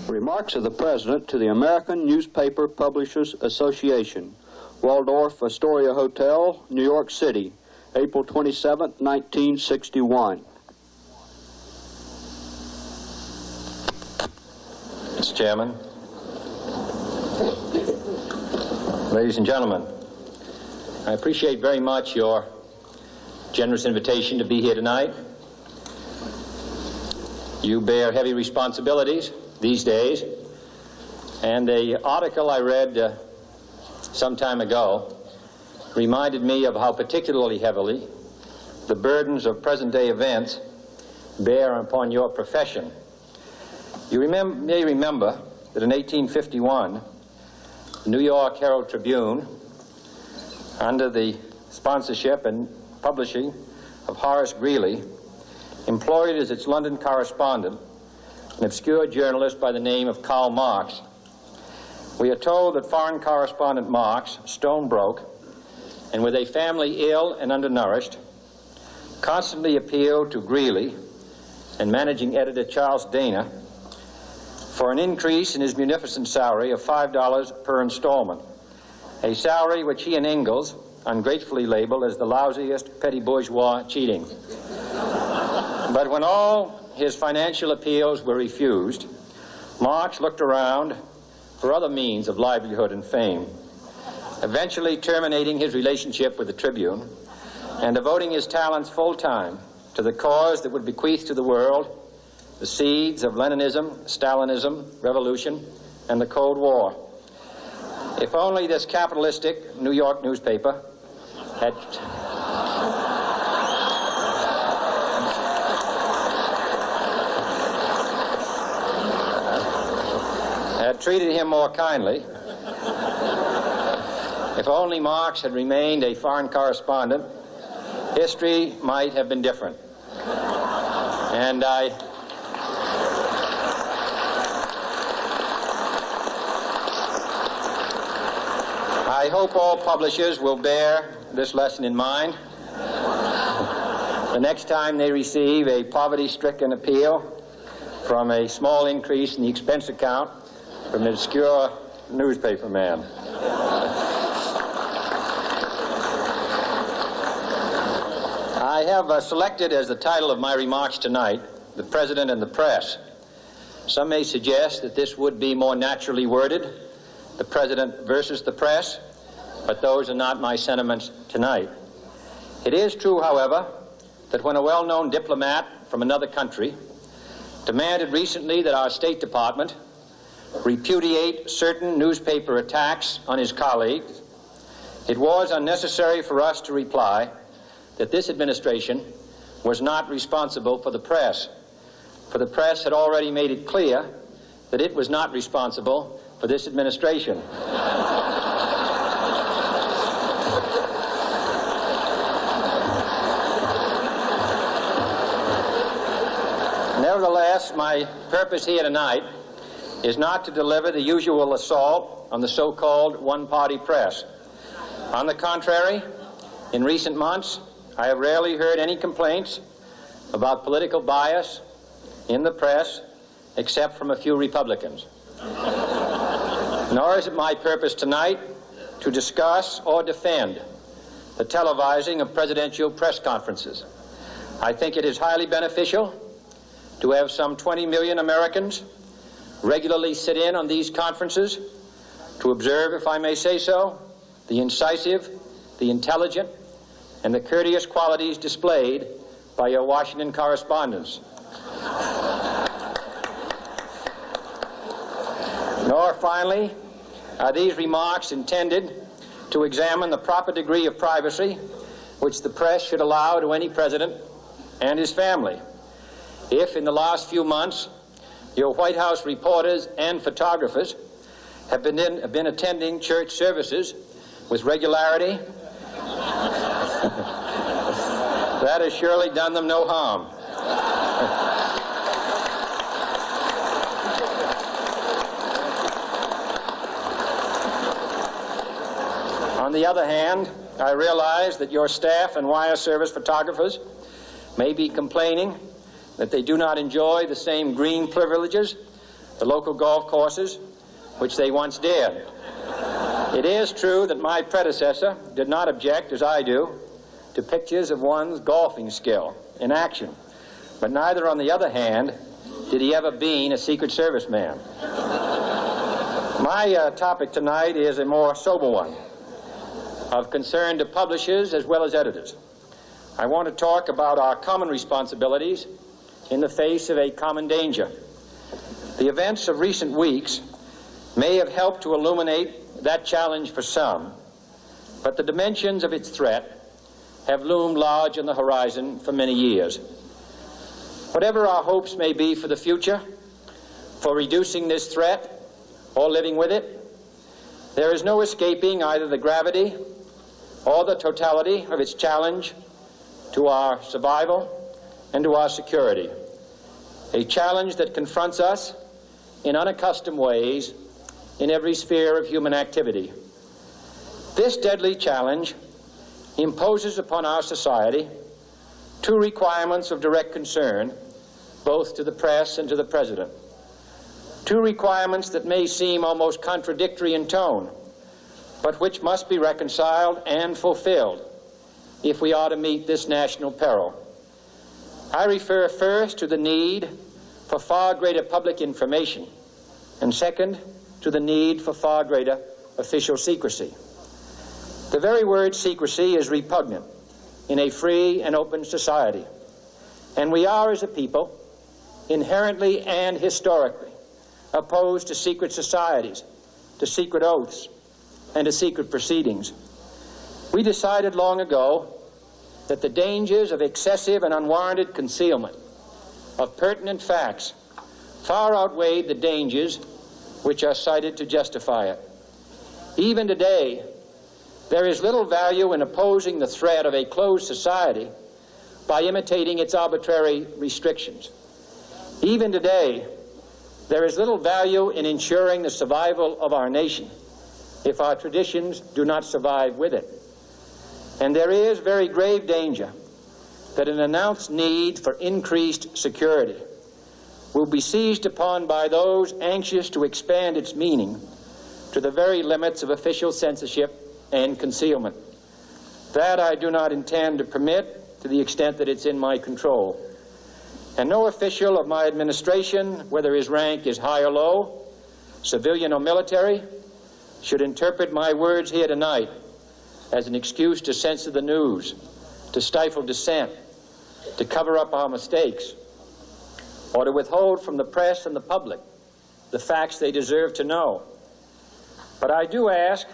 Remarks of the President to the American Newspaper Publishers Association, Waldorf, Astoria Hotel, New York City, April 27, 1961. Mr. Chairman, ladies and gentlemen, I appreciate very much your generous invitation to be here tonight. You bear heavy responsibilities these days, and the article I read some time ago reminded me of how particularly heavily the burdens of present-day events bear upon your profession. You may remember that in 1851, the New York Herald Tribune, under the sponsorship and publishing of Horace Greeley, employed as its London correspondent an obscure journalist by the name of Karl Marx. We are told that foreign correspondent Marx, stone broke, and with a family ill and undernourished, constantly appealed to Greeley and managing editor Charles Dana for an increase in his munificent salary of $5 per installment, a salary which he and Ingalls ungratefully labeled as the lousiest petty bourgeois cheating. But when all his financial appeals were refused, Marx looked around for other means of livelihood and fame, eventually terminating his relationship with the Tribune and devoting his talents full-time to the cause that would bequeath to the world the seeds of Leninism, Stalinism, revolution, and the Cold War. If only this capitalistic New York newspaper had treated him more kindly, if only Marx had remained a foreign correspondent, history might have been different. And I hope all publishers will bear this lesson in mind the next time they receive a poverty-stricken appeal from a small increase in the expense account from an obscure newspaper man. I have selected as the title of my remarks tonight, "The President and the Press." Some may suggest that this would be more naturally worded, "The President versus the Press," but those are not my sentiments tonight. It is true, however, that when a well-known diplomat from another country demanded recently that our State Department repudiate certain newspaper attacks on his colleagues, it was unnecessary for us to reply that this administration was not responsible for the press, for the press had already made it clear that it was not responsible for this administration. Nevertheless, my purpose here tonight is not to deliver the usual assault on the so-called one-party press. On the contrary, in recent months, I have rarely heard any complaints about political bias in the press, except from a few Republicans. Nor is it my purpose tonight to discuss or defend the televising of presidential press conferences. I think it is highly beneficial to have some 20 million Americans regularly sit in on these conferences to observe, if I may say so, the incisive, the intelligent, and the courteous qualities displayed by your Washington correspondents. Nor, finally, are these remarks intended to examine the proper degree of privacy which the press should allow to any president and his family. If, in the last few months, your White House reporters and photographers have been attending church services with regularity, that has surely done them no harm. On the other hand, I realize that your staff and wire service photographers may be complaining that they do not enjoy the same green privileges the local golf courses, which they once did. It is true that my predecessor did not object, as I do, to pictures of one's golfing skill in action, but neither, on the other hand, did he ever be a Secret Service man. My topic tonight is a more sober one, of concern to publishers as well as editors. I want to talk about our common responsibilities in the face of a common danger. The events of recent weeks may have helped to illuminate that challenge for some, but the dimensions of its threat have loomed large on the horizon for many years. Whatever our hopes may be for the future, for reducing this threat or living with it, there is no escaping either the gravity or the totality of its challenge to our survival and to our security. A challenge that confronts us in unaccustomed ways in every sphere of human activity. This deadly challenge imposes upon our society two requirements of direct concern, both to the press and to the President. Two requirements that may seem almost contradictory in tone, but which must be reconciled and fulfilled if we are to meet this national peril. I refer first to the need for far greater public information, and second, to the need for far greater official secrecy. The very word secrecy is repugnant in a free and open society, and we are, as a people, inherently and historically opposed to secret societies, to secret oaths, and to secret proceedings. We decided long ago that the dangers of excessive and unwarranted concealment of pertinent facts far outweighed the dangers which are cited to justify it. Even today, there is little value in opposing the threat of a closed society by imitating its arbitrary restrictions. Even today, there is little value in ensuring the survival of our nation if our traditions do not survive with it. And there is very grave danger that an announced need for increased security will be seized upon by those anxious to expand its meaning to the very limits of official censorship and concealment. That I do not intend to permit to the extent that it's in my control. And no official of my administration, whether his rank is high or low, civilian or military, should interpret my words here tonight as an excuse to censor the news, to stifle dissent, to cover up our mistakes, or to withhold from the press and the public the facts they deserve to know. But I do ask